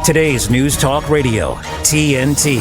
Today's News Talk Radio, TNT.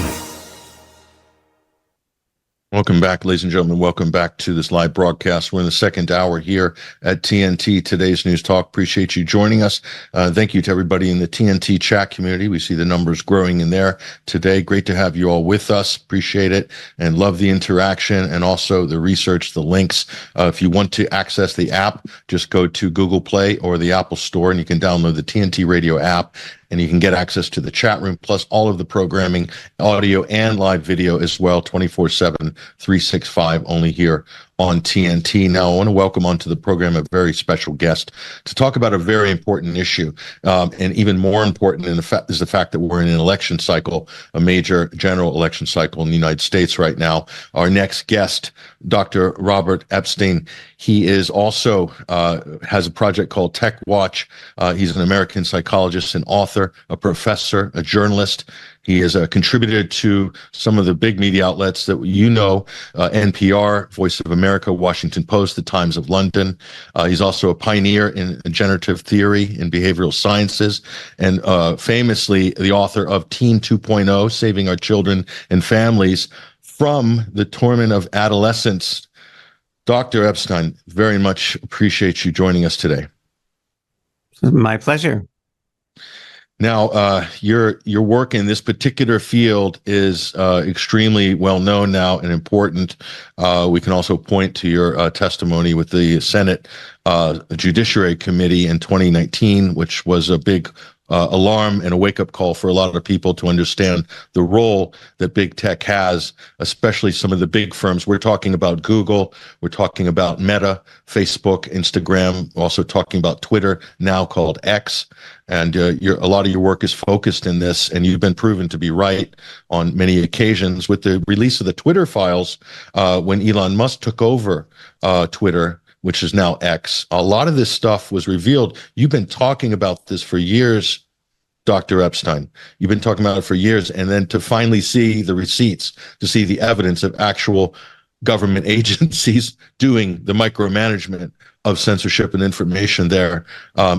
Welcome back, ladies and gentlemen. Welcome back to this live broadcast. We're in the second hour here at TNT, Today's News Talk. Appreciate you joining us. Thank you to everybody in the TNT chat community. We see the numbers growing in there today. Great to have you all with us. Appreciate it and love the interaction and also the research, the links. If you want to access the app, just go to Google Play or the Apple Store and you can download the TNT Radio app. And you can get access to the chat room, plus all of the programming, audio and live video as well, 24/7, 365, only here on TNT. Now, I want to welcome onto the program a very special guest to talk about a very important issue. And even more important is the fact that we're in an election cycle, a major general election cycle in the United States right now. Our next guest, Dr. Robert Epstein, he is also has a project called Tech Watch. He's an American psychologist and author, a professor, a journalist. He is a contributor to some of the big media outlets that you know, NPR, Voice of America, Washington Post, The Times of London. He's also a pioneer in generative theory and behavioral sciences, and famously the author of Teen 2.0, Saving Our Children and Families from the Torment of Adolescence. Dr. Epstein, very much appreciate you joining us today. My pleasure. Now, your work in this particular field is extremely well known now and important. We can also point to your testimony with the Senate Judiciary Committee in 2019, which was a big alarm and a wake-up call for a lot of people to understand the role that big tech has, especially some of the big firms. We're talking about Google, we're talking about Meta, Facebook, Instagram, also talking about Twitter, now called X. And a lot of your work is focused in this, and you've been proven to be right on many occasions. With the release of the Twitter files, when Elon Musk took over Twitter, which is now X, a lot of this stuff was revealed. You've been talking about this for years, Dr. Epstein. You've been talking about it for years, and then to finally see the receipts, to see the evidence of actual government agencies doing the micromanagement of censorship and information there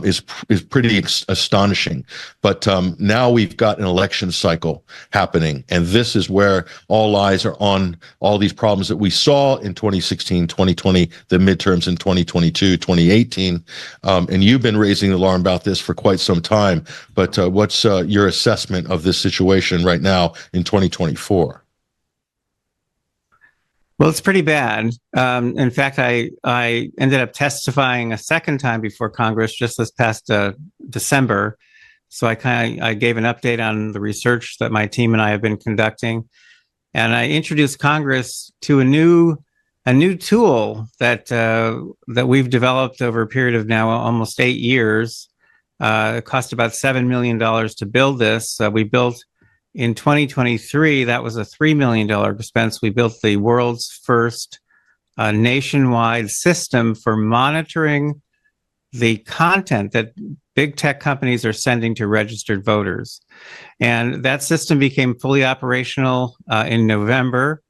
is pretty astonishing. But now we've got an election cycle happening, and this is where all eyes are on all these problems that we saw in 2016, 2020, the midterms in 2022, 2018. And you've been raising the alarm about this for quite some time. But what's your assessment of this situation right now in 2024? Well, it's pretty bad. In fact, I ended up testifying a second time before Congress just this past December. So I gave an update on the research that my team and I have been conducting, and I introduced Congress to a new tool that we've developed over a period of now almost 8 years. It cost about $7 million to build this. We built. In 2023, that was a $3 million expense. We built the world's first nationwide system for monitoring the content that big tech companies are sending to registered voters. And that system became fully operational in November.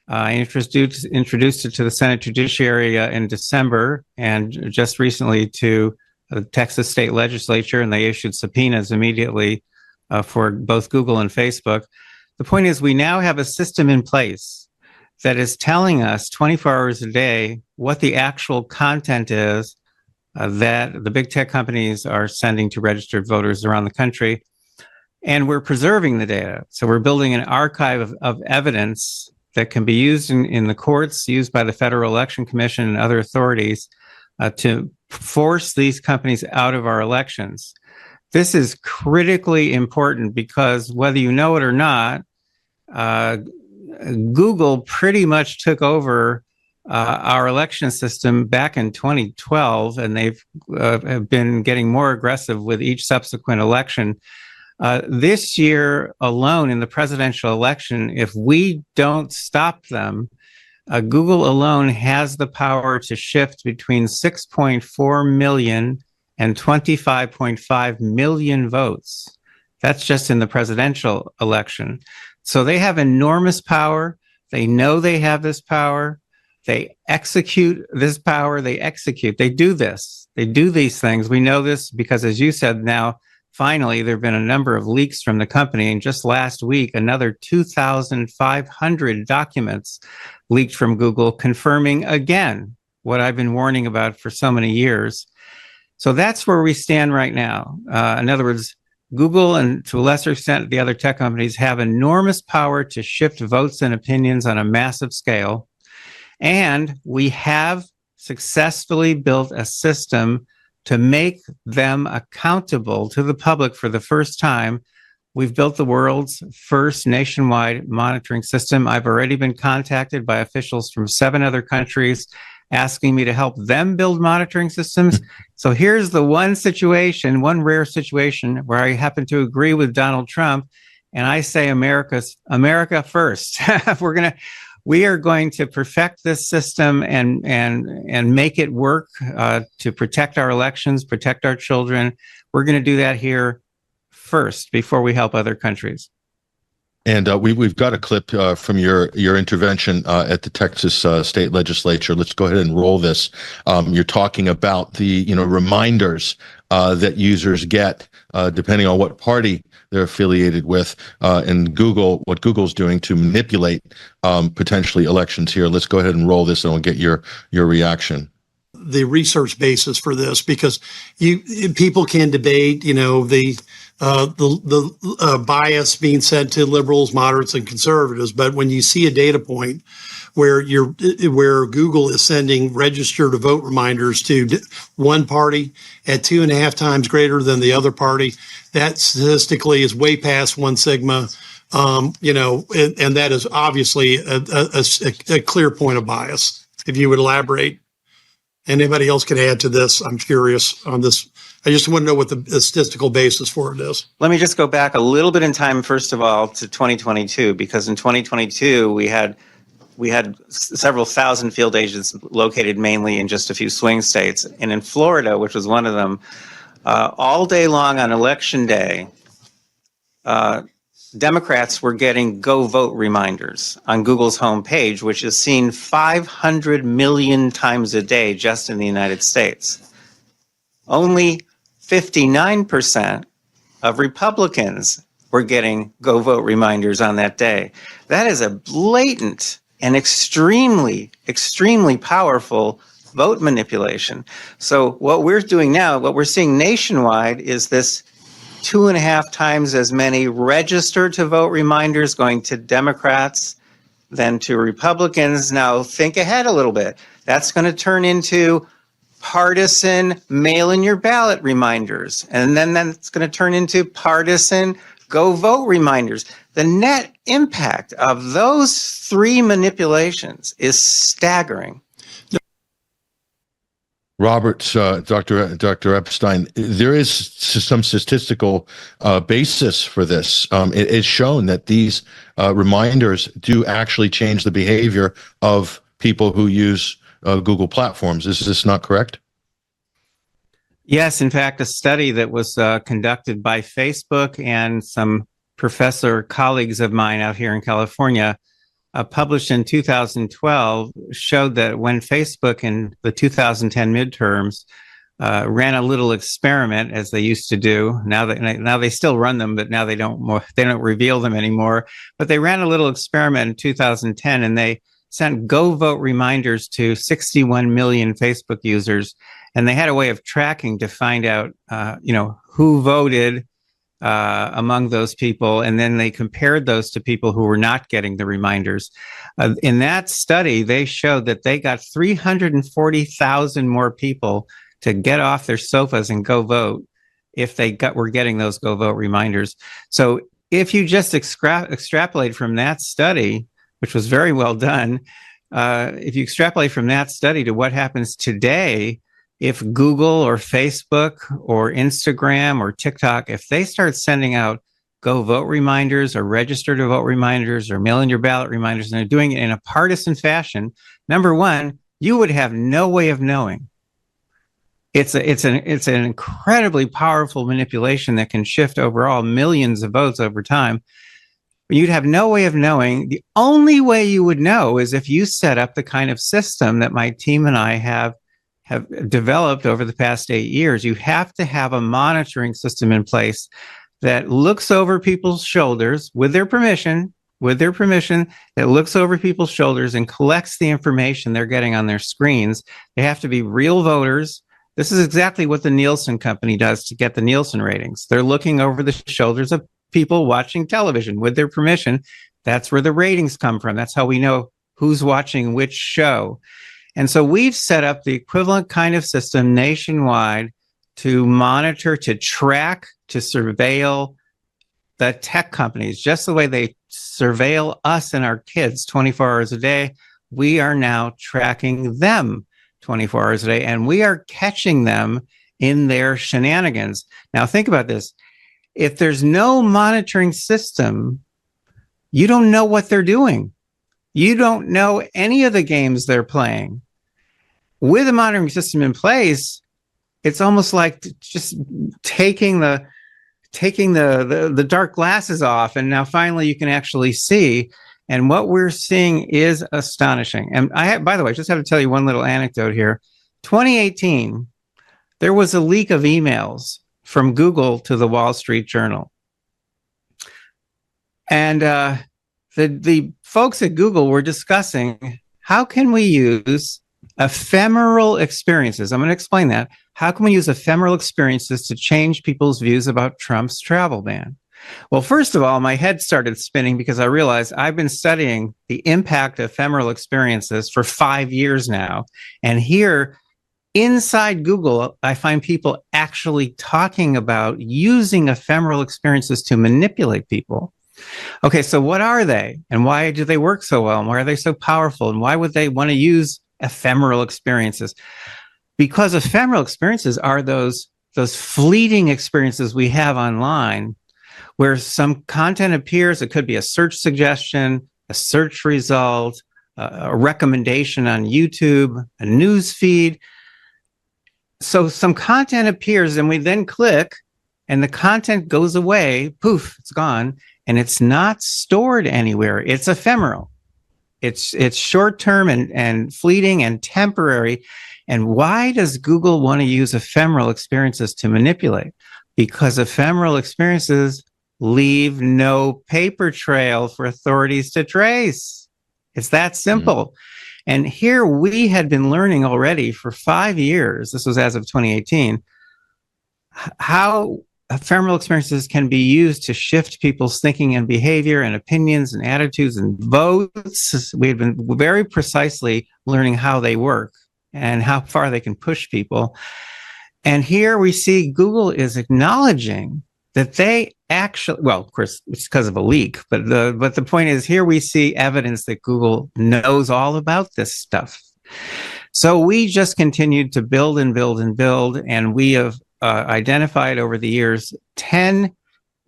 I introduced it to the Senate Judiciary in December, and just recently to the Texas State Legislature, and they issued subpoenas immediately for both Google and Facebook. The point is, we now have a system in place that is telling us 24 hours a day what the actual content is that the big tech companies are sending to registered voters around the country. And we're preserving the data. So we're building an archive of evidence that can be used in the courts, used by the Federal Election Commission and other authorities to force these companies out of our elections. This is critically important because whether you know it or not, Google pretty much took over our election system back in 2012, and they've have been getting more aggressive with each subsequent election. This year alone in the presidential election, if we don't stop them, Google alone has the power to shift between 6.4 million and 25.5 million votes. That's just in the presidential election. So they have enormous power. They know they have this power. They execute this power. They do this. They do these things. We know this because, as you said, now finally, there have been a number of leaks from the company. And just last week, another 2,500 documents leaked from Google, confirming again what I've been warning about for so many years. So that's where we stand right now. In other words, Google and to a lesser extent the other tech companies have enormous power to shift votes and opinions on a massive scale. And we have successfully built a system to make them accountable to the public for the first time. We've built the world's first nationwide monitoring system. I've already been contacted by officials from 7 other countries asking me to help them build monitoring systems. So here's the one rare situation where I happen to agree with Donald Trump, and I say America first. We are going to perfect this system and make it work to protect our elections, protect our children. We're going to do that here first before we help other countries. And we've got a clip from your intervention at the Texas state legislature. Let's go ahead and roll this. You're talking about the reminders that users get depending on what party they're affiliated with, and what Google's doing to manipulate potentially elections here. Let's go ahead and roll this, and we'll get your reaction. The research basis for this, because people can debate, the bias being sent to liberals, moderates, and conservatives. But when you see a data point where Google is sending register to vote reminders to one party at 2.5 times greater than the other party, that statistically is way past 1 sigma. And that is obviously a clear point of bias. If you would elaborate. Anybody else can add to this? I'm curious on this. I just want to know what the statistical basis for it is. Let me just go back a little bit in time, first of all, to 2022, because in 2022, we had several thousand field agents located mainly in just a few swing states. And in Florida, which was one of them, all day long on election day, Democrats were getting go vote reminders on Google's homepage, which is seen 500 million times a day just in the United States. Only 59% of Republicans were getting go vote reminders on that day. That is a blatant and extremely, extremely powerful vote manipulation. So what we're doing now, what we're seeing nationwide is this 2.5 times as many registered to vote reminders going to Democrats than to Republicans. Now think ahead a little bit. That's going to turn into partisan mail-in-your-ballot reminders. And then that's going to turn into partisan go-vote reminders. The net impact of those 3 manipulations is staggering. Robert, Dr. Epstein, there is some statistical basis for this. It is shown that these reminders do actually change the behavior of people who use Google platforms. Is this not correct? Yes, in fact, a study that was conducted by Facebook and some professor colleagues of mine out here in California, published in 2012, showed that when Facebook in the 2010 midterms ran a little experiment, as they used to do, now they still run them, but now they don't reveal them anymore. But they ran a little experiment in 2010, and they sent go vote reminders to 61 million Facebook users, and they had a way of tracking to find out, who voted among those people, and then they compared those to people who were not getting the reminders. In that study, they showed that they got 340,000 more people to get off their sofas and go vote if they were getting those go vote reminders. So if you just extrapolate from that study, which was very well done, if you extrapolate from that study to what happens today, if Google or Facebook or Instagram or TikTok, if they start sending out go vote reminders or register to vote reminders or mail in your ballot reminders, and they're doing it in a partisan fashion, number one, you would have no way of knowing. It's an incredibly powerful manipulation that can shift overall millions of votes over time. But you'd have no way of knowing. The only way you would know is if you set up the kind of system that my team and I have have developed over the past 8 years. You have to have a monitoring system in place that looks over people's shoulders with their permission, that looks over people's shoulders and collects the information they're getting on their screens. They have to be real voters. This is exactly what the Nielsen company does to get the Nielsen ratings. They're looking over the shoulders of people watching television with their permission. That's where the ratings come from. That's how we know who's watching which show. And so we've set up the equivalent kind of system nationwide to monitor, to track, to surveil the tech companies, just the way they surveil us and our kids 24 hours a day. We are now tracking them 24 hours a day, and we are catching them in their shenanigans. Now, think about this. If there's no monitoring system, you don't know what they're doing. You don't know any of the games they're playing. With a monitoring system in place, it's almost like just taking the dark glasses off, and now finally you can actually see. And what we're seeing is astonishing. And by the way, I just have to tell you one little anecdote here. 2018, there was a leak of emails from Google to the Wall Street Journal. And the folks at Google were discussing, how can we use ephemeral experiences? I'm going to explain that. How can we use ephemeral experiences to change people's views about Trump's travel ban? Well, first of all, my head started spinning because I realized I've been studying the impact of ephemeral experiences for 5 years now. And here inside Google, I find people actually talking about using ephemeral experiences to manipulate people. Okay, so what are they? And why do they work so well? And why are they so powerful? And why would they want to use ephemeral experiences? Because ephemeral experiences are those fleeting experiences we have online where some content appears. It could be a search suggestion, a search result, a recommendation on YouTube, a news feed. So some content appears and we then click and the content goes away. Poof, it's gone. And it's not stored anywhere. It's ephemeral. It's short-term and fleeting and temporary. And why does Google want to use ephemeral experiences to manipulate? Because ephemeral experiences leave no paper trail for authorities to trace. It's that simple. And here we had been learning already for 5 years, this was as of 2018, how ephemeral experiences can be used to shift people's thinking and behavior and opinions and attitudes and votes. We had been very precisely learning how they work and how far they can push people. And here we see Google is acknowledging that they actually, well, of course, it's because of a leak, but the point is here we see evidence that Google knows all about this stuff. So we just continued to build and build and build, and we have identified over the years 10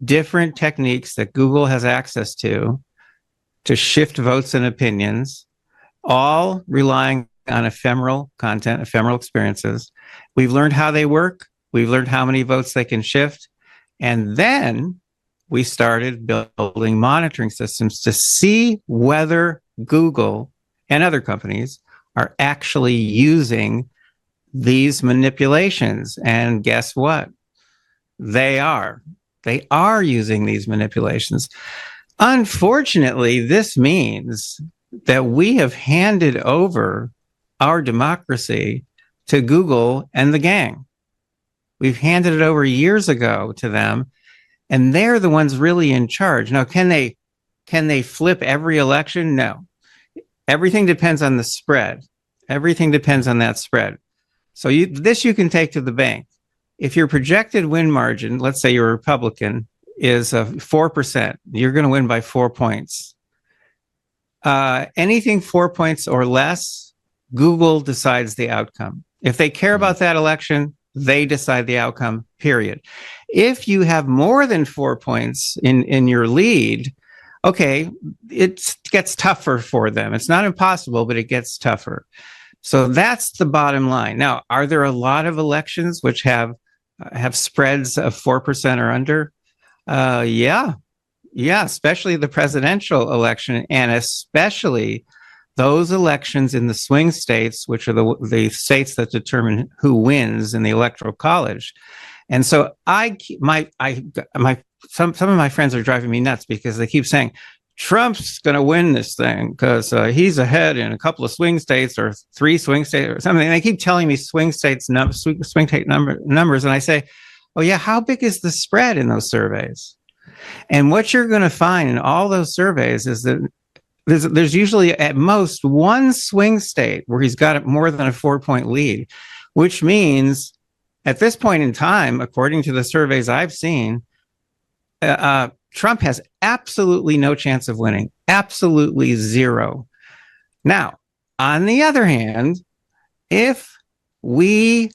different techniques that Google has access to shift votes and opinions, all relying on ephemeral content, ephemeral experiences. We've learned how they work. We've learned how many votes they can shift. And then we started building monitoring systems to see whether Google and other companies are actually using these manipulations. And guess what? They are. They are using these manipulations. Unfortunately, this means that we have handed over our democracy to Google and the gang. We've handed it over years ago to them, and they're the ones really in charge. Now, can they flip every election? No. Everything depends on the spread. Everything depends on that spread. So this you can take to the bank. If your projected win margin, let's say you're a Republican, is 4%, you're going to win by 4 points. Anything 4 points or less, Google decides the outcome. If they care about that election, they decide the outcome, period. If you have more than 4 points in your lead, okay, it gets tougher for them. It's not impossible, but it gets tougher. So that's the bottom line. Now, are there a lot of elections which have spreads of 4% or under? Yeah, especially the presidential election and especially those elections in the swing states, which are the states that determine who wins in the electoral college. And so some of my friends are driving me nuts because they keep saying Trump's going to win this thing because he's ahead in a couple of swing states or 3 swing states or something. And they keep telling me swing state numbers, and I say, oh yeah, how big is the spread in those surveys? And what you're going to find in all those surveys is that there's usually at most one swing state where he's got more than a 4-point lead, which means at this point in time, according to the surveys I've seen, Trump has absolutely no chance of winning, absolutely zero. Now, on the other hand, if we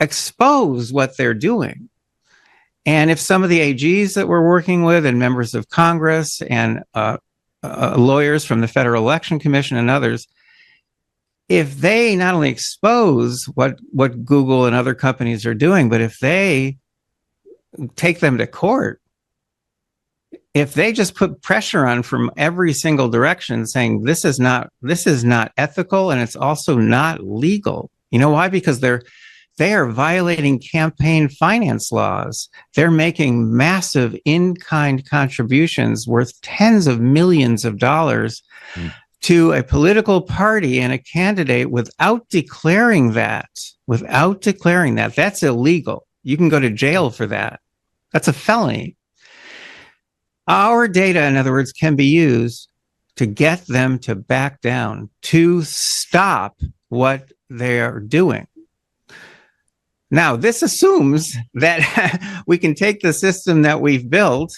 expose what they're doing, and if some of the AGs that we're working with and members of Congress and lawyers from the Federal Election Commission and others, if they not only expose what Google and other companies are doing, but if they take them to court, if they just put pressure on from every single direction saying this is not ethical and it's also not legal. You know why? Because they are violating campaign finance laws. They're making massive in-kind contributions worth tens of millions of dollars to a political party and a candidate without declaring that. That's illegal. You can go to jail for that. That's a felony. Our data, in other words, can be used to get them to back down, to stop what they're doing. Now, this assumes that we can take the system that we've built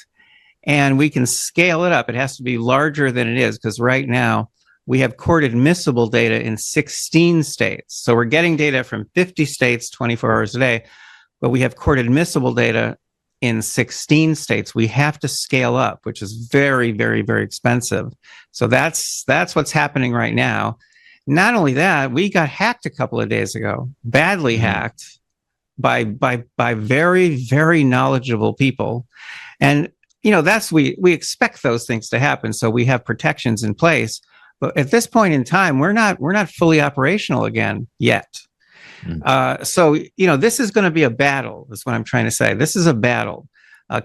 and we can scale it up. It has to be larger than it is, because right now we have court admissible data in 16 states. So we're getting data from 50 states 24 hours a day, but we have court admissible data in 16 states. We have to scale up, which is very, very, very expensive. So that's what's happening right now. Not only that, we got hacked a couple of days ago, badly hacked by very, very knowledgeable people. And, you know, we expect those things to happen. So we have protections in place. But at this point in time, we're not fully operational again yet. So, you know, this is going to be a battle, is what I'm trying to say. This is a battle.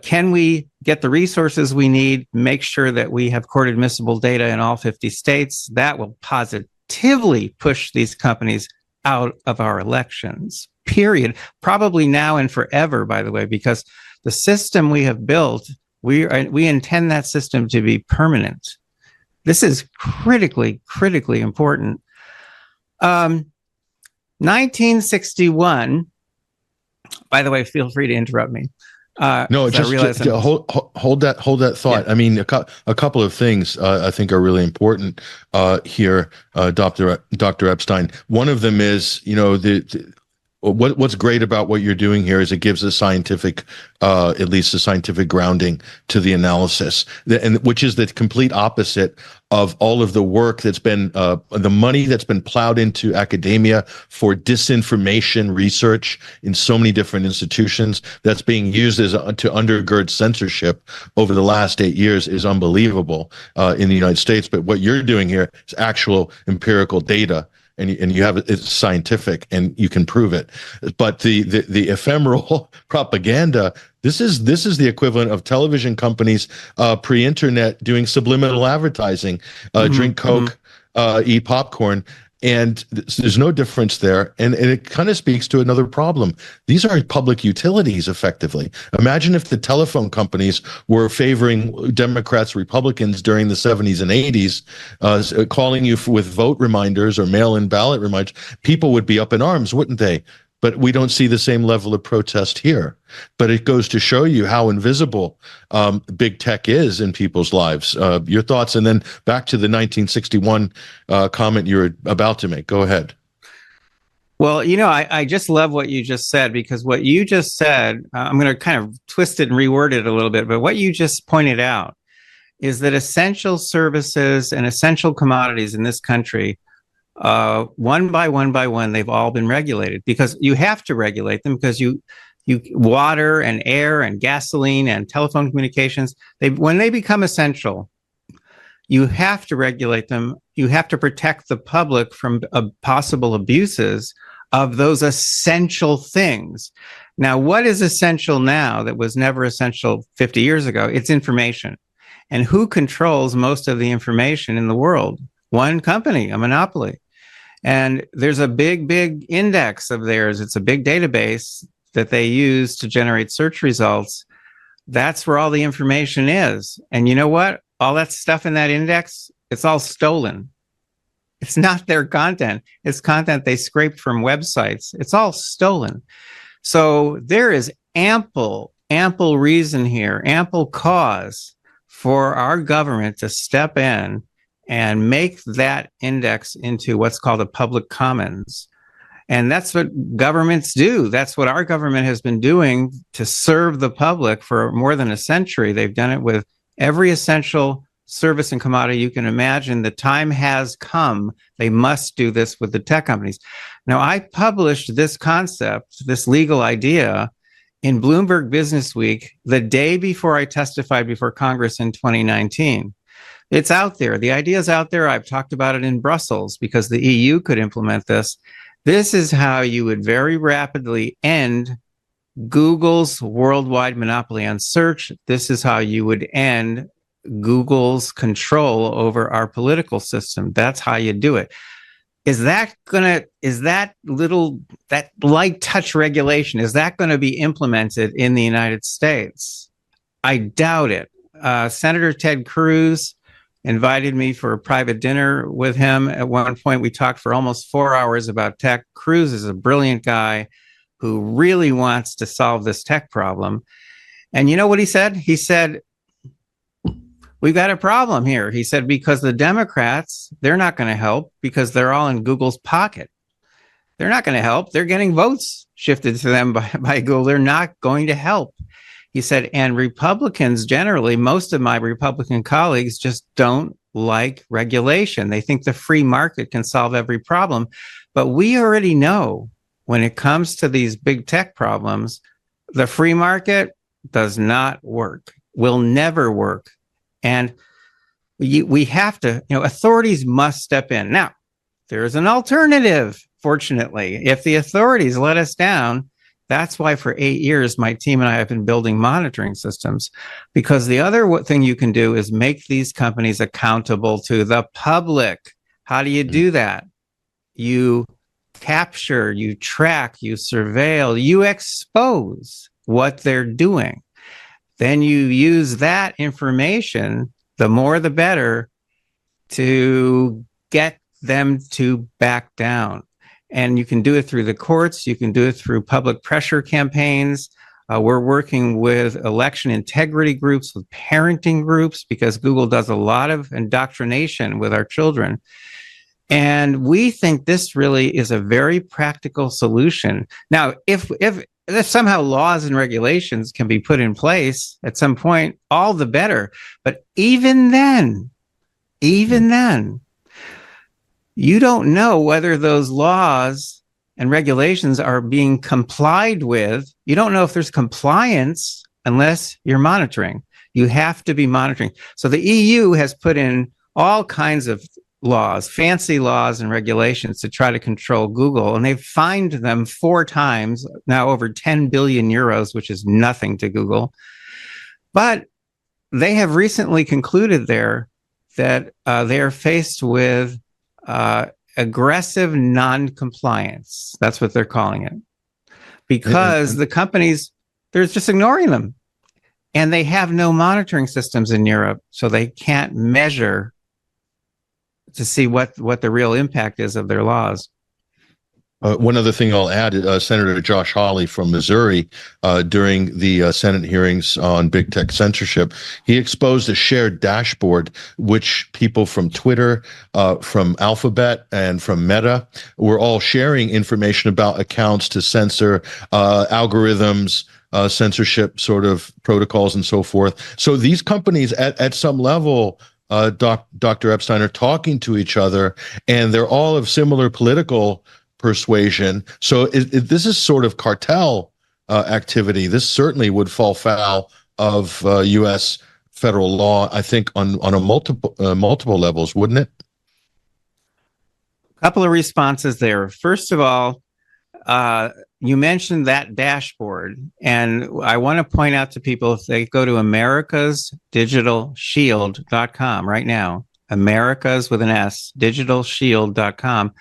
Can we get the resources we need, make sure that we have court admissible data in all 50 states? That will positively push these companies out of our elections, period. Probably now and forever, by the way, because the system we have built, we intend that system to be permanent. This is critically, critically important. 1961, by the way, feel free to interrupt me. No, just hold that thought. Yeah. I mean, a couple of things I think are really important here, Dr. Epstein. One of them is, you know, what's great about what you're doing here is it gives a scientific, at least a scientific grounding to the analysis, and which is the complete opposite of all of the work that's been, the money that's been plowed into academia for disinformation research in so many different institutions that's being used to undergird censorship over the last 8 years is unbelievable in the United States. But what you're doing here is actual empirical data. And you have it's scientific and you can prove it, but the ephemeral propaganda. This is the equivalent of television companies pre-internet doing subliminal advertising. Drink Coke, eat popcorn, and there's no difference there. And it kind of speaks to another problem. These are public utilities, effectively. Imagine if the telephone companies were favoring Democrats, Republicans during the 70s and 80s, calling you with vote reminders or mail-in ballot reminders. People would be up in arms, wouldn't they? But we don't see the same level of protest here. But it goes to show you how invisible big tech is in people's lives. Your thoughts, and then back to the 1961 comment you were about to make. Go ahead. Well, you know, I just love what you just said, because what you just said, I'm going to kind of twist it and reword it a little bit, but what you just pointed out is that essential services and essential commodities in this country, one by one, they've all been regulated, because you have to regulate them, because you water and air and gasoline and telephone communications, when they become essential, You have to regulate them. You have to protect the public from possible abuses of those essential things. Now, what is essential now that was never essential 50 years ago? It's information. And who controls most of the information in the world? One company, a monopoly. And there's a big, big index of theirs. It's a big database that they use to generate search results. That's where all the information is. And you know what? All that stuff in that index, it's all stolen. It's not their content. It's content they scraped from websites. It's all stolen. So there is ample reason here, ample cause for our government to step in and make that index into what's called a public commons. And that's what governments do. That's what our government has been doing to serve the public for more than a century. They've done it with every essential service and commodity you can imagine. The time has come. They must do this with the tech companies. Now, I published this concept, this legal idea, in Bloomberg Business Week the day before I testified before Congress in 2019. It's out there. The idea is out there. I've talked about it in Brussels because the EU could implement this. This is how you would very rapidly end Google's worldwide monopoly on search. This is how you would end Google's control over our political system. That's how you do it. That light touch regulation, is that going to be implemented in the United States? I doubt it. Senator Ted Cruz invited me for a private dinner with him. At one point, we talked for almost 4 hours about tech. Cruz is a brilliant guy who really wants to solve this tech problem. And you know what he said? He said, we've got a problem here. He said, because the Democrats, they're not going to help because they're all in Google's pocket. They're not going to help. They're getting votes shifted to them by Google. They're not going to help. He said, and Republicans generally, most of my Republican colleagues just don't like regulation. They think the free market can solve every problem. But we already know when it comes to these big tech problems, the free market does not work, will never work. And we have to, authorities must step in. Now, there's an alternative, fortunately. If the authorities let us down, that's why for 8 years, my team and I have been building monitoring systems, because the other thing you can do is make these companies accountable to the public. How do you do that? You capture, you track, you surveil, you expose what they're doing. Then you use that information, the more the better, to get them to back down. And you can do it through the courts. You can do it through public pressure campaigns. We're working with election integrity groups, with parenting groups, because Google does a lot of indoctrination with our children. And we think this really is a very practical solution. Now, if somehow laws and regulations can be put in place at some point, all the better. But even then, you don't know whether those laws and regulations are being complied with. You don't know if there's compliance unless you're monitoring. You have to be monitoring. So the EU has put in all kinds of laws, fancy laws and regulations to try to control Google. And they've fined them 4 times, now over 10 billion euros, which is nothing to Google. But they have recently concluded there that they are faced with aggressive non-compliance. That's what they're calling it. Because the companies, they're just ignoring them. And they have no monitoring systems in Europe, so they can't measure to see what the real impact is of their laws. One other thing I'll add, Senator Josh Hawley from Missouri, during the Senate hearings on big tech censorship, he exposed a shared dashboard, which people from Twitter, from Alphabet, and from Meta were all sharing information about accounts to censor, algorithms, censorship sort of protocols and so forth. So these companies at some level, Dr. Epstein, are talking to each other, and they're all of similar political persuasion. So this is sort of cartel activity. This certainly would fall foul of U.S. federal law, I think, on a multiple levels, wouldn't it? A couple of responses there. First of all, you mentioned that dashboard, and I want to point out to people, if they go to AmericasDigitalShield.com right now, Americas with an S, DigitalShield.com,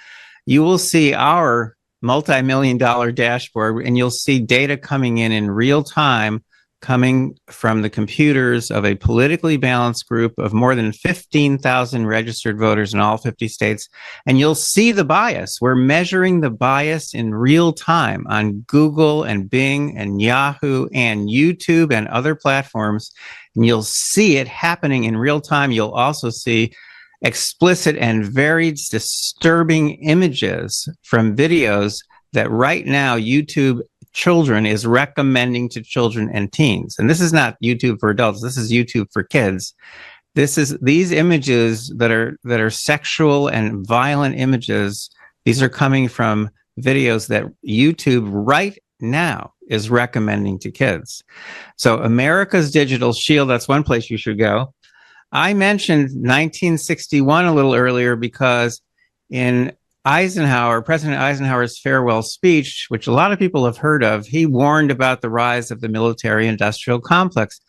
you will see our multi-million-dollar dashboard, and you'll see data coming in real time, coming from the computers of a politically balanced group of more than 15,000 registered voters in all 50 states. And you'll see the bias. We're measuring the bias in real time on Google and Bing and Yahoo and YouTube and other platforms. And you'll see it happening in real time. You'll also see explicit and very disturbing images from videos that right now YouTube children is recommending to children and teens. And this is not YouTube for adults. This is YouTube for kids. This is these images that are sexual and violent images. These are coming from videos that YouTube right now is recommending to kids. So America's Digital Shield, that's one place you should go. I mentioned 1961 a little earlier because in President Eisenhower's farewell speech, which a lot of people have heard of, he warned about the rise of the military-industrial complex.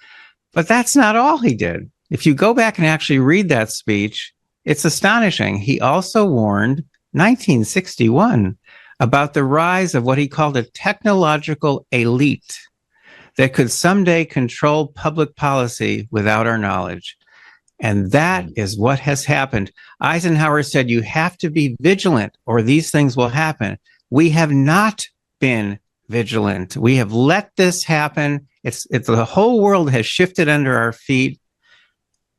But that's not all he did. If you go back and actually read that speech, it's astonishing. He also warned, 1961, about the rise of what he called a technological elite that could someday control public policy without our knowledge. And that is what has happened. Eisenhower said, you have to be vigilant or these things will happen. We have not been vigilant. We have let this happen. It's the whole world has shifted under our feet.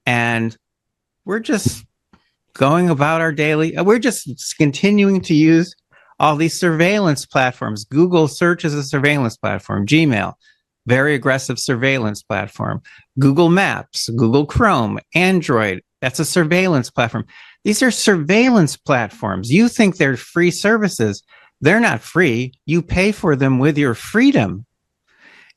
And we're just going about our daily, we're just continuing to use all these surveillance platforms. Google search is a surveillance platform. Gmail, very aggressive surveillance platform. Google Maps, Google Chrome, Android, that's a surveillance platform. These are surveillance platforms. You think they're free services. They're not free. You pay for them with your freedom.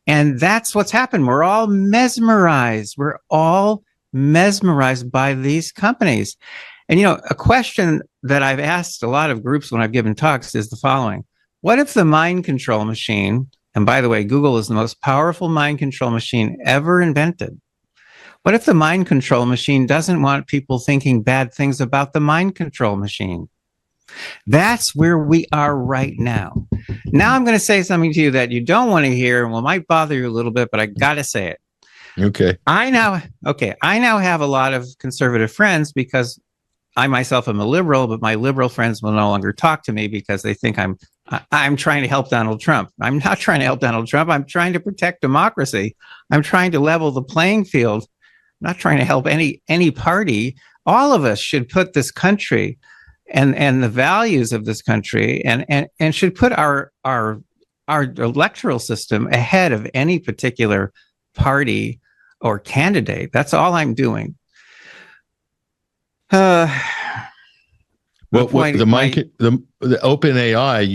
And that's what's happened. We're all mesmerized. We're all mesmerized by these companies. And, a question that I've asked a lot of groups when I've given talks is the following. What if the mind control machine, and by the way, Google is the most powerful mind control machine ever invented. What if the mind control machine doesn't want people thinking bad things about the mind control machine? That's where we are right now. Now I'm going to say something to you that you don't want to hear and might bother you a little bit, but I got to say it. Okay. I now have a lot of conservative friends because I myself am a liberal, but my liberal friends will no longer talk to me because they think I'm trying to help Donald Trump. I'm not trying to help Donald Trump. I'm trying to protect democracy. I'm trying to level the playing field. I'm not trying to help any party. All of us should put this country and the values of this country and should put our electoral system ahead of any particular party or candidate. That's all I'm doing. Well, the OpenAI,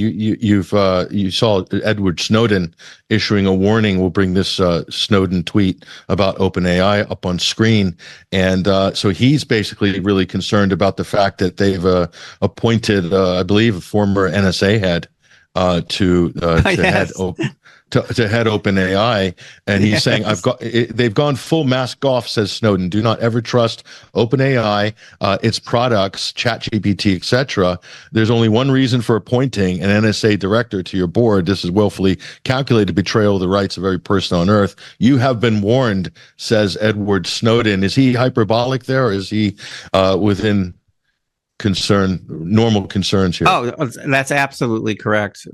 you saw Edward Snowden issuing a warning. We'll bring this Snowden tweet about OpenAI up on screen, and so he's basically really concerned about the fact that they've appointed, I believe, a former NSA head to head OpenAI, and he's saying, they've gone full mask off, says Snowden. Do not ever trust OpenAI, its products, ChatGPT, etc. There's only one reason for appointing an NSA director to your board. This is willfully calculated betrayal of the rights of every person on earth. You have been warned, says Edward Snowden. Is he hyperbolic there, or is he within normal concerns here? Oh, that's absolutely correct.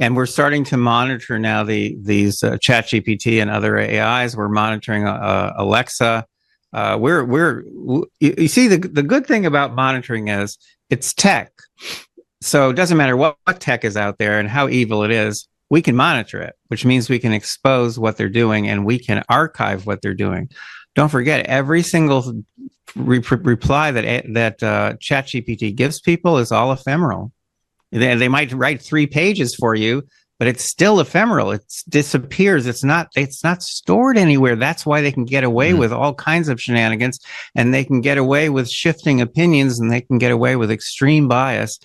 And we're starting to monitor now these ChatGPT and other AIs. We're monitoring Alexa. You see, the good thing about monitoring is it's tech. So it doesn't matter what tech is out there and how evil it is, we can monitor it, which means we can expose what they're doing and we can archive what they're doing. Don't forget, every single reply that ChatGPT gives people is all ephemeral. They might write 3 pages for you, but it's still ephemeral. It disappears. It's not stored anywhere. That's why they can get away with all kinds of shenanigans, and they can get away with shifting opinions, and they can get away with extreme bias.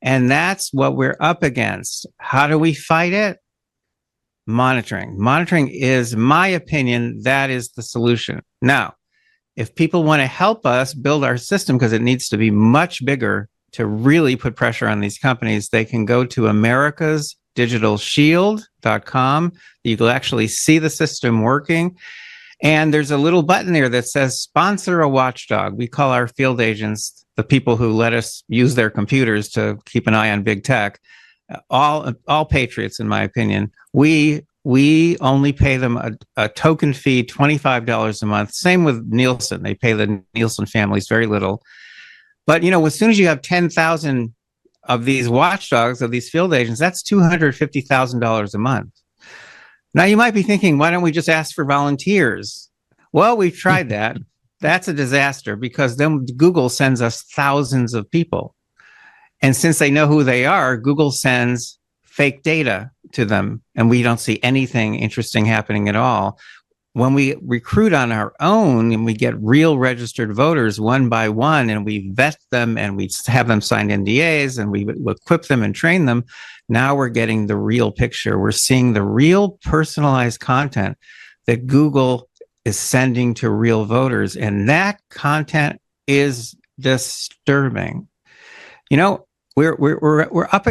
And that's what we're up against. How do we fight it? Monitoring. Monitoring is, my opinion, that is the solution. Now, if people want to help us build our system, because it needs to be much bigger to really put pressure on these companies, they can go to AmericasDigitalShield.com. You will actually see the system working. And there's a little button there that says sponsor a watchdog. We call our field agents the people who let us use their computers to keep an eye on big tech. All patriots, in my opinion. We only pay them a token fee, $25 a month. Same with Nielsen. They pay the Nielsen families very little. But, as soon as you have 10,000 of these watchdogs, of these field agents, that's $250,000 a month. Now, you might be thinking, why don't we just ask for volunteers? Well, we've tried that. That's a disaster, because then Google sends us thousands of people. And since they know who they are, Google sends fake data to them, and we don't see anything interesting happening at all. When we recruit on our own and we get real registered voters one by one, and we vet them and we have them sign NDAs and we equip them and train them, now we're getting the real picture. We're seeing the real personalized content that Google is sending to real voters. And that content is disturbing. We're up.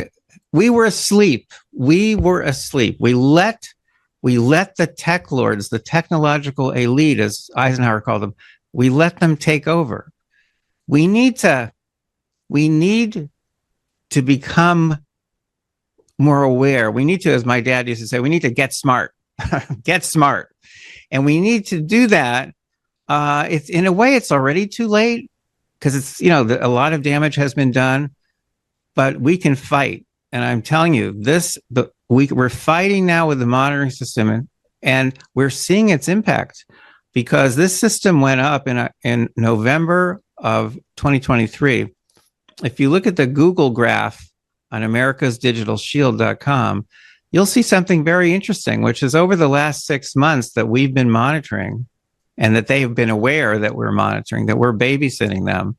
We were asleep. We let the tech lords, the technological elite, as Eisenhower called them, we let them take over. We need to become more aware. We need to, as my dad used to say, we need to get smart, get smart. And we need to do that. It's, in a way, it's already too late, because it's, a lot of damage has been done, but we can fight. And I'm telling you, we're fighting now with the monitoring system, and we're seeing its impact, because this system went up in November of 2023. If you look at the Google graph on AmericasDigitalShield.com, you'll see something very interesting, which is over the last 6 months that we've been monitoring, and that they've been aware that we're monitoring, that we're babysitting them.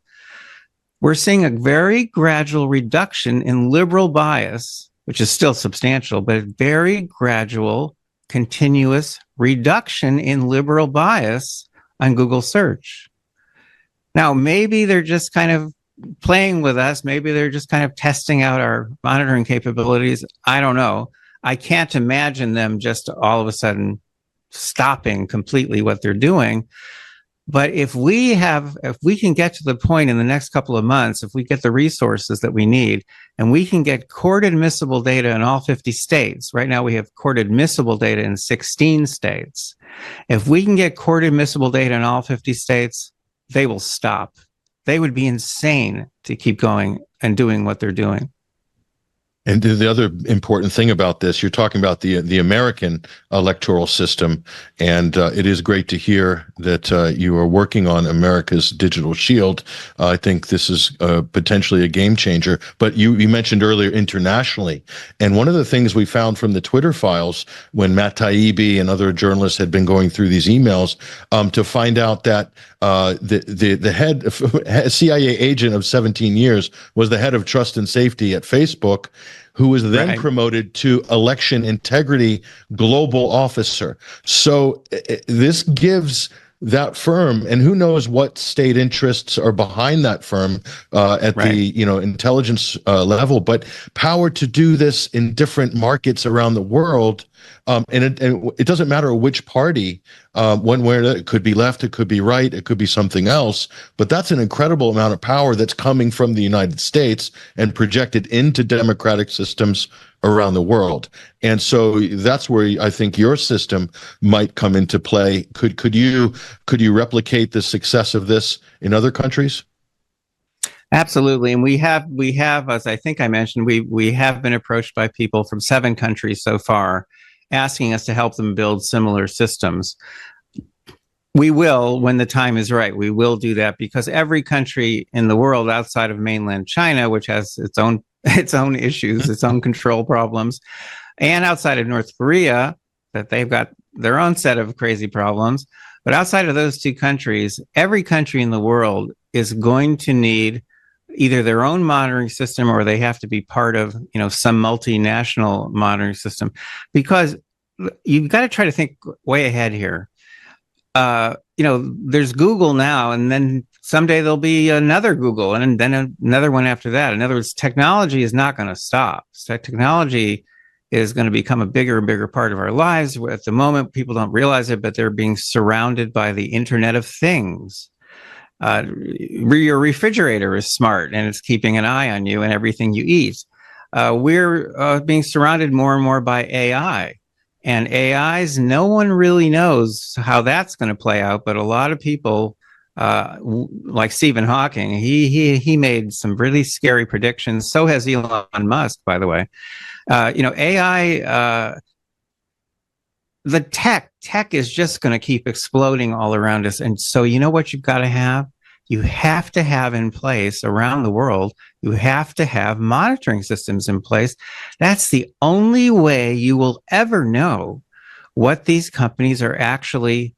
We're seeing a very gradual reduction in liberal bias, which is still substantial, but a very gradual, continuous reduction in liberal bias on Google search. Now, maybe they're just kind of playing with us. Maybe they're just kind of testing out our monitoring capabilities. I don't know. I can't imagine them just all of a sudden stopping completely what they're doing. But if we can get to the point in the next couple of months, if we get the resources that we need, and we can get court admissible data in all 50 states. Right now we have court admissible data in 16 states. If we can get court admissible data in all 50 states, they will stop. They would be insane to keep going and doing what they're doing. And the other important thing about this, you're talking about the American electoral system, and it is great to hear that you are working on America's Digital Shield. I think this is potentially a game changer. But you mentioned earlier internationally, and one of the things we found from the Twitter files when Matt Taibbi and other journalists had been going through these emails to find out that the head CIA agent of 17 years was the head of trust and safety at Facebook, who was then promoted to election integrity global officer. So this gives that firm, and who knows what state interests are behind that firm at the intelligence level, but power to do this in different markets around the world. And it doesn't matter which party, one way or another. It could be left, it could be right, it could be something else. But that's an incredible amount of power that's coming from the United States and projected into democratic systems around the world. And so that's where I think your system might come into play. Could you replicate the success of this in other countries? Absolutely. And we have, as I think I mentioned, we have been approached by people from 7 countries so far, asking us to help them build similar systems. We will, when the time is right, we will do that, because every country in the world outside of mainland China, which has its own issues, its own control problems, and outside of North Korea, that they've got their own set of crazy problems. But outside of those two countries, every country in the world is going to need either their own monitoring system, or they have to be part of, some multinational monitoring system, because you've got to try to think way ahead here. There's Google now, and then someday there'll be another Google, and then another one after that. In other words, technology is not going to stop. So technology is going to become a bigger and bigger part of our lives. At the moment, people don't realize it, but they're being surrounded by the Internet of Things. Your refrigerator is smart, and it's keeping an eye on you and everything you eat. We're being surrounded more and more by AI. And AIs, no one really knows how that's going to play out, but a lot of people, like Stephen Hawking, he made some really scary predictions. So has Elon Musk, by the way. AI, the tech is just going to keep exploding all around us. And so, you know what you've got to have? You have to have in place around the world, you have to have monitoring systems in place. That's the only way you will ever know what these companies are actually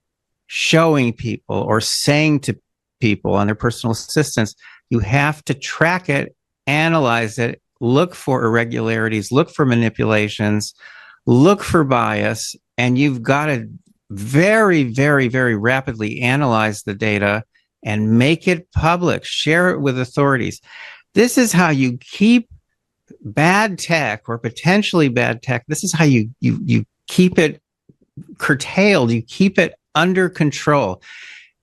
showing people or saying to people on their personal assistants. You have to track it, analyze it, look for irregularities, look for manipulations, look for bias, and you've got to very, very, very rapidly analyze the data and make it public, share it with authorities. This is how you keep bad tech or potentially bad tech. This is how you keep it curtailed. You keep it under control.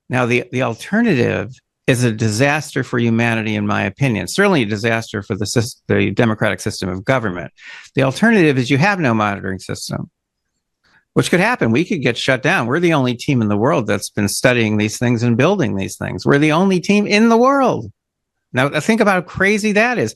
Now, the alternative is a disaster for humanity, in my opinion. Certainly a disaster for the democratic system of government. The alternative is you have no monitoring system, which could happen. We could get shut down. We're the only team in the world that's been studying these things and building these things. We're the only team in the world. Now, think about how crazy that is.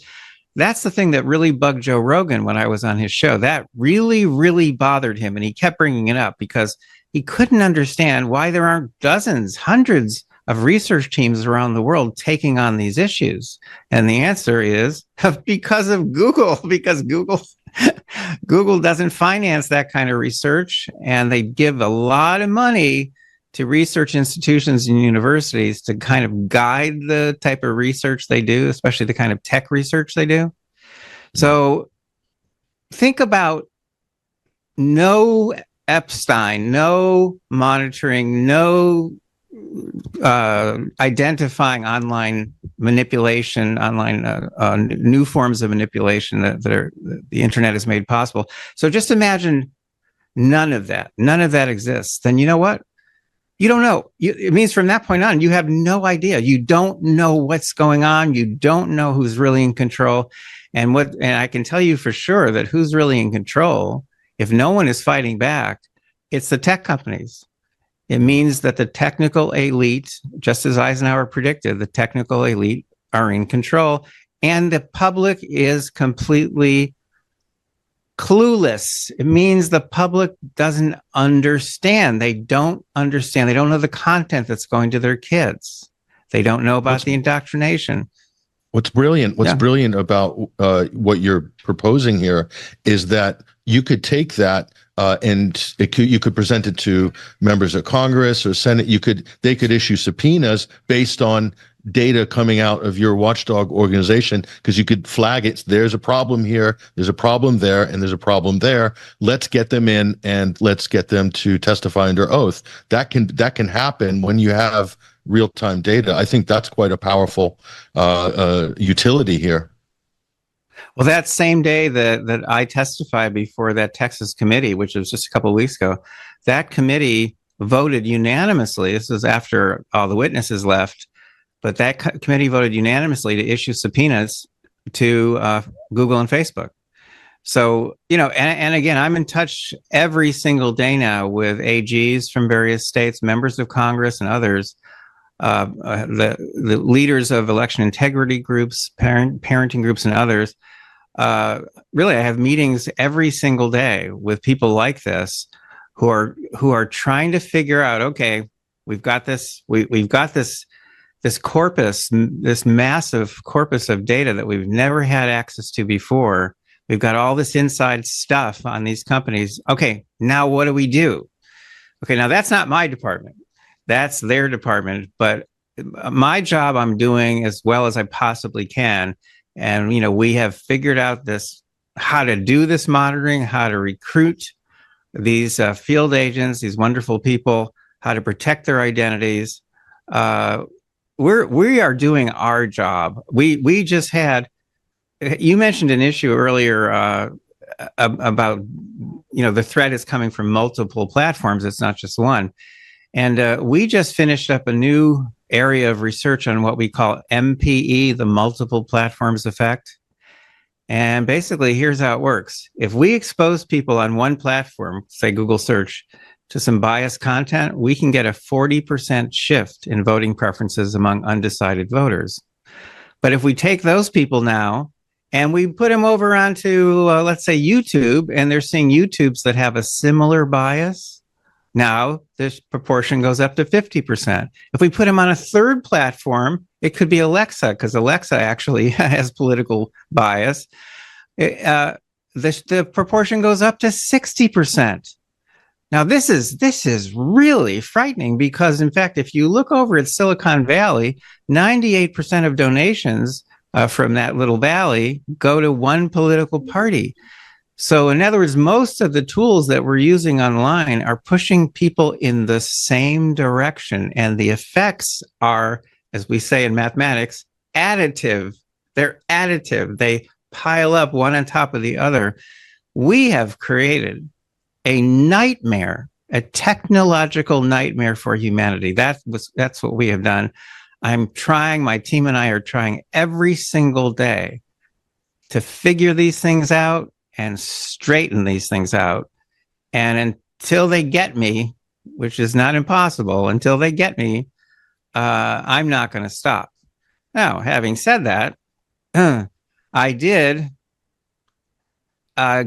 That's the thing that really bugged Joe Rogan when I was on his show. That really, really bothered him. And he kept bringing it up because he couldn't understand why there aren't dozens, hundreds of research teams around the world taking on these issues. And the answer is because of Google, because Google doesn't finance that kind of research, and they give a lot of money to research institutions and universities to kind of guide the type of research they do, especially the kind of tech research they do. So think about no Epstein, no monitoring, no identifying online manipulation, new forms of manipulation that the internet has made possible. So just imagine none of that exists. Then you know what? You don't know. It means from that point on, you have no idea. You don't know what's going on. You don't know who's really in control. And I can tell you for sure that who's really in control, if no one is fighting back, it's the tech companies. It means that the technical elite, just as Eisenhower predicted, the technical elite are in control, and the public is completely clueless. It means the public doesn't understand. They don't understand. They don't know the content that's going to their kids. They don't know about the indoctrination. What's brilliant about what you're proposing here is that you could take that and you could present it to members of Congress or Senate. They could issue subpoenas based on data coming out of your watchdog organization, because you could flag it. There's a problem here, there's a problem there, and there's a problem there. Let's get them in and let's get them to testify under oath. That can happen when you have real-time data. I think that's quite a powerful utility here. Well, that same day that I testified before that Texas committee, which was just a couple of weeks ago, that committee voted unanimously. This was after all the witnesses left, but that committee voted unanimously to issue subpoenas to Google and Facebook. So, and again, I'm in touch every single day now with AGs from various states, members of Congress and others, the leaders of election integrity groups, parenting groups and others. Really, I have meetings every single day with people like this who are trying to figure out, okay, we've got this corpus, this massive corpus of data that we've never had access to before. We've got all this inside stuff on these companies. Okay, now what do we do? Okay, now that's not my department. That's their department. But my job I'm doing as well as I possibly can. And, we have figured out how to do this monitoring, how to recruit these field agents, these wonderful people, how to protect their identities. We are doing our job. We just had, you mentioned an issue earlier about, the threat is coming from multiple platforms. It's not just one. And we just finished up a new area of research on what we call MPE, the multiple platforms effect. And basically, here's how it works. If we expose people on one platform, say Google search, to some biased content, we can get a 40% shift in voting preferences among undecided voters. But if we take those people now and we put them over onto, let's say, YouTube, and they're seeing YouTubes that have a similar bias, now this proportion goes up to 50%. If we put them on a third platform, it could be Alexa, because Alexa actually has political bias. The proportion goes up to 60%. Now, this is really frightening because, in fact, if you look over at Silicon Valley, 98% of donations from that little valley go to one political party. So, in other words, most of the tools that we're using online are pushing people in the same direction. And the effects are, as we say in mathematics, additive. They're additive. They pile up one on top of the other. We have created a nightmare, a technological nightmare for humanity. That's what we have done. My team and I are trying every single day to figure these things out and straighten these things out. And until they get me, which is not impossible, until they get me, I'm not going to stop. Now, having said that, I did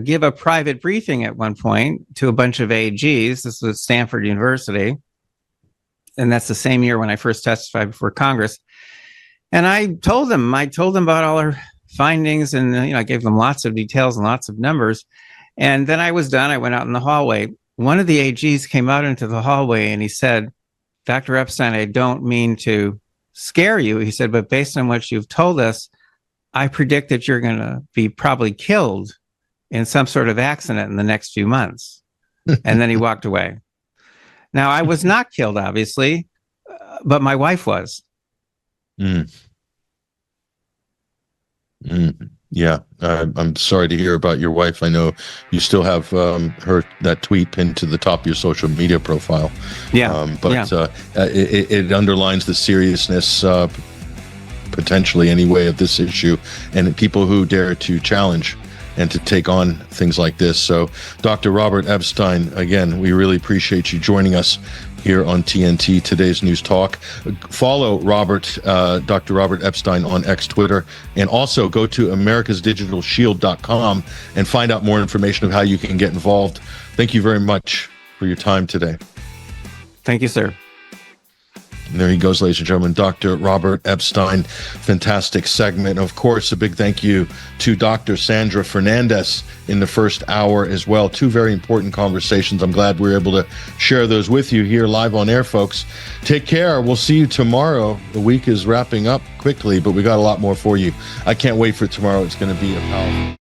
give a private briefing at one point to a bunch of AGs. This was at Stanford University. And that's the same year when I first testified before Congress. And I told them about all our findings, and I gave them lots of details and lots of numbers. And then I was done. I went out in the hallway. One of the AGs came out into the hallway and he said, "Dr. Epstein, I don't mean to scare you." He said, "but based on what you've told us, I predict that you're going to be probably killed in some sort of accident in the next few months." And then he walked away. Now, I was not killed, obviously, but my wife was. Yeah, I'm sorry to hear about your wife. I know you still have that tweet pinned to the top of your social media profile. It underlines the seriousness, potentially anyway, of this issue, and people who dare to challenge and to take on things like this. So, Dr. Robert Epstein, again, we really appreciate you joining us here on TNT, Today's News Talk. Follow Dr. Robert Epstein on X, Twitter, and also go to AmericasDigitalShield.com and find out more information of how you can get involved. Thank you very much for your time today. Thank you, sir. And there he goes, ladies and gentlemen, Dr. Robert Epstein. Fantastic segment. Of course, a big thank you to Dr. Sandra Fernandez in the first hour as well. Two very important conversations. I'm glad we were able to share those with you here live on air, folks. Take care. We'll see you tomorrow. The week is wrapping up quickly, but we got a lot more for you. I can't wait for tomorrow. It's going to be a powerful...